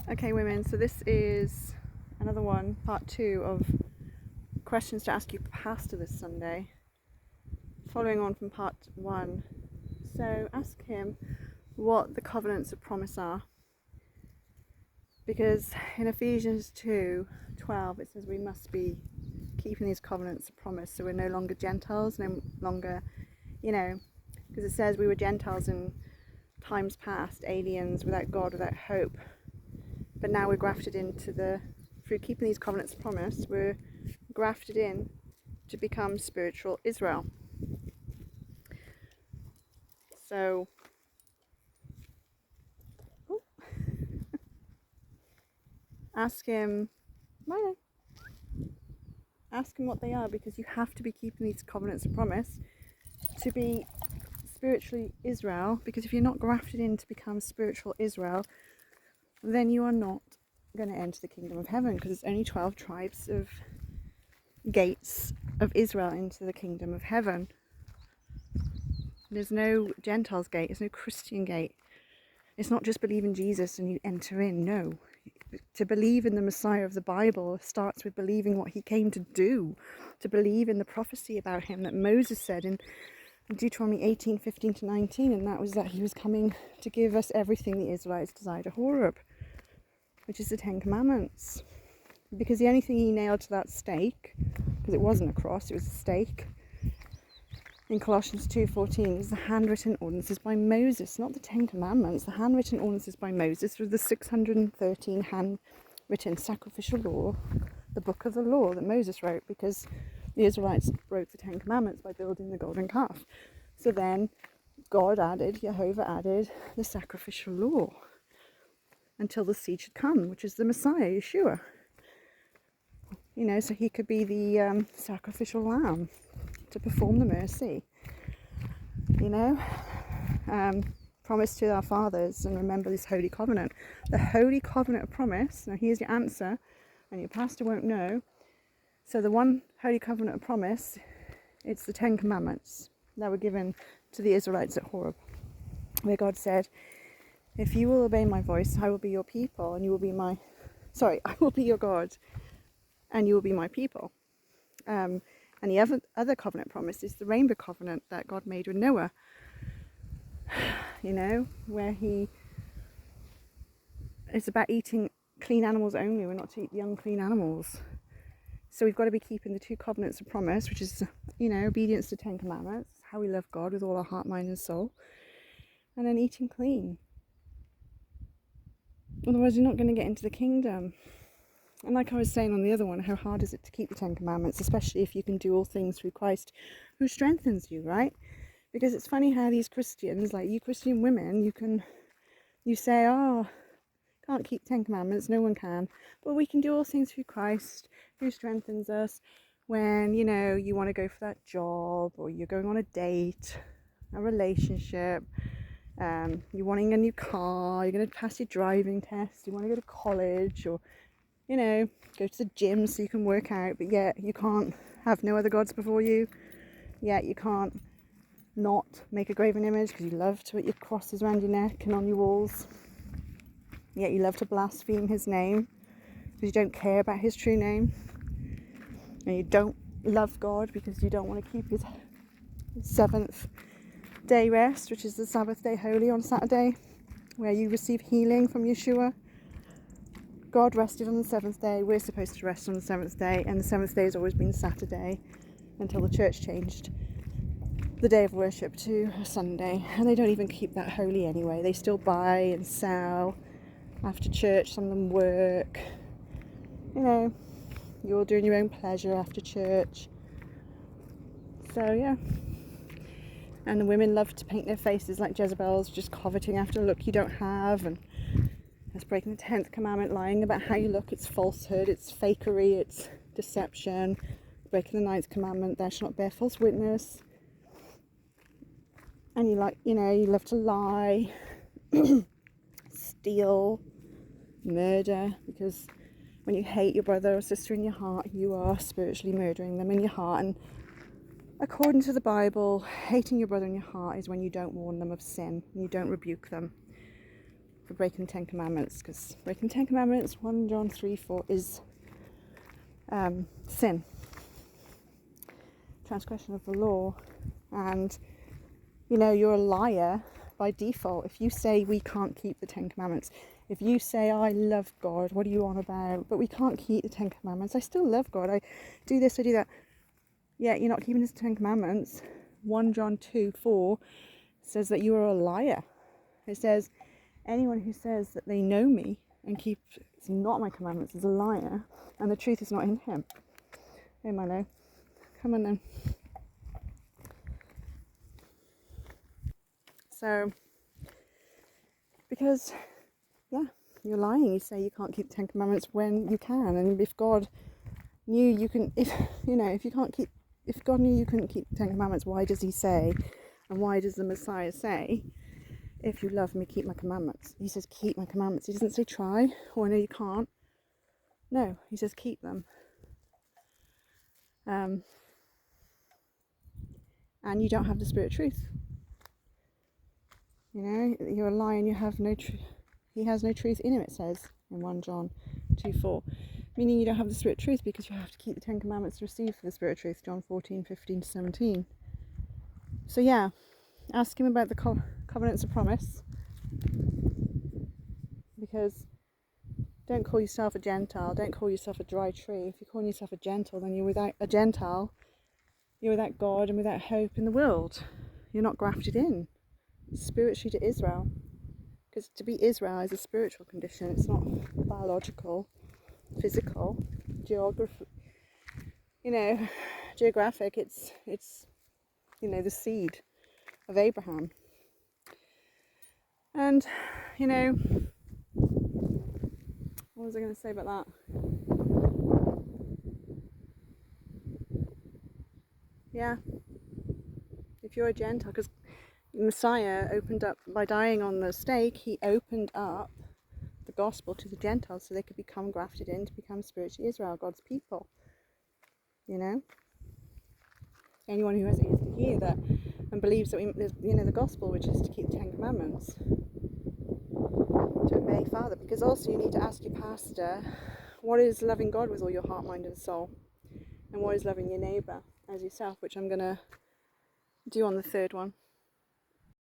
Okay, women, so this is another one, part 2 of questions to ask you pastor this Sunday, following on from part 1. So ask him what the covenants of promise are, because in Ephesians 2:12 it says we must be keeping these covenants of promise, so we're no longer Gentiles, no longer, because it says we were Gentiles in times past, aliens, without God, without hope. But now we're grafted through keeping these covenants of promise, we're grafted in to become spiritual Israel. So, ask him what they are, because you have to be keeping these covenants of promise to be spiritually Israel, because if you're not grafted in to become spiritual Israel, then you are not going to enter the kingdom of heaven, because it's only 12 tribes of gates of Israel into the kingdom of heaven. There's no Gentiles gate, there's no Christian gate. It's not just believe in Jesus and you enter in. No. To believe in the Messiah of the Bible starts with believing what he came to do, to believe in the prophecy about him that Moses said in Deuteronomy 18:15-19, and that was that he was coming to give us everything the Israelites desired at Horeb, which is the Ten Commandments. Because the only thing he nailed to that stake, because it wasn't a cross, it was a stake, in Colossians 2:14 is the handwritten ordinances by Moses, not the Ten Commandments. The handwritten ordinances by Moses were the 613 handwritten sacrificial law, the book of the law that Moses wrote, because the Israelites broke the Ten Commandments by building the golden calf. So then Jehovah added the sacrificial law until the seed should come, which is the Messiah, Yeshua. So he could be the sacrificial lamb to perform the mercy, promise to our fathers, and remember this holy covenant. The holy covenant of promise, now here's your answer, and your pastor won't know. So the one holy covenant of promise, it's the Ten Commandments that were given to the Israelites at Horeb, where God said, if you will obey my voice, I will be your people, and I will be your God, and you will be my people. And the other covenant promise is the rainbow covenant that God made with Noah, where it's about eating clean animals only. We're not to eat the unclean animals. So we've got to be keeping the two covenants of promise, which is, obedience to 10 Commandments, how we love God with all our heart, mind and soul, and then eating clean. Otherwise, you're not going to get into the kingdom. And like I was saying on the other one, how hard is it to keep the 10 Commandments, especially if you can do all things through Christ who strengthens you, right? Because it's funny how these Christians, like you Christian women, you say, can't keep 10 Commandments, no one can. But we can do all things through Christ who strengthens us when, you want to go for that job, or you're going on a date, a relationship, you're wanting a new car, you're going to pass your driving test, you want to go to college, or go to the gym so you can work out, but yet you can't have no other gods before you. Yet you can't not make a graven image because you love to put your crosses around your neck and on your walls. Yet you love to blaspheme his name because you don't care about his true name. And you don't love God because you don't want to keep his 7th day rest, which is the Sabbath day holy on Saturday, where you receive healing from Yeshua. God rested on the 7th day, we're supposed to rest on the 7th day, and the 7th day has always been Saturday until the church changed the day of worship to a Sunday, and they don't even keep that holy anyway. They still buy and sell after church, some of them work, you're all doing your own pleasure after church. So yeah, and the women love to paint their faces like Jezebels, just coveting after a look you don't have, and that's breaking the 10th commandment, lying about how you look. It's falsehood, it's fakery, it's deception. Breaking the 9th commandment, thou shalt not bear false witness. And you love to lie, steal, murder, because when you hate your brother or sister in your heart, you are spiritually murdering them in your heart. And according to the Bible, hating your brother in your heart is when you don't warn them of sin, and you don't rebuke them. for breaking the Ten Commandments, because breaking the Ten Commandments, 1 John 3:4, is sin, transgression of the law. And you're a liar by default if you say we can't keep the Ten Commandments. If you say, I love God, what are you on about? But we can't keep the Ten Commandments. I still love God. I do this, I do that. Yeah, you're not keeping the Ten Commandments. 1 John 2:4 says that you are a liar. It says, anyone who says that they know me and keeps not my commandments is a liar, and the truth is not in him. Hey, Milo. Come on then. So, because, you're lying. You say you can't keep the Ten Commandments when you can. And if God knew you can, if God knew you couldn't keep the Ten Commandments, why does he say, and why does the Messiah say, if you love me, keep my commandments? He says, keep my commandments. He doesn't say try, or no, you can't. No, he says, keep them. And you don't have the Spirit of truth. You're a liar and you have no truth. He has no truth in him, it says in 1 John 2:4. Meaning you don't have the Spirit of truth, because you have to keep the Ten Commandments to receive for the Spirit of truth, John 14:15-17. So ask him about the covenants of promise, because don't call yourself a Gentile, don't call yourself a dry tree. If you're calling yourself a Gentile, then you're without a Gentile, you're without God and without hope in the world. You're not grafted in spiritually to Israel, because to be Israel is a spiritual condition. It's not biological, physical, geographic. It's the seed of Abraham. And what was I going to say about that? Yeah, if you're a Gentile, because Messiah opened up, by dying on the stake, he opened up the gospel to the Gentiles so they could become grafted in, to become spiritually Israel, God's people. Anyone who has ears to hear that and believes that the gospel, which is to keep the Ten Commandments, to obey Father. Because also you need to ask your pastor, what is loving God with all your heart, mind and soul, and what is loving your neighbour as yourself, which I'm going to do on the third one.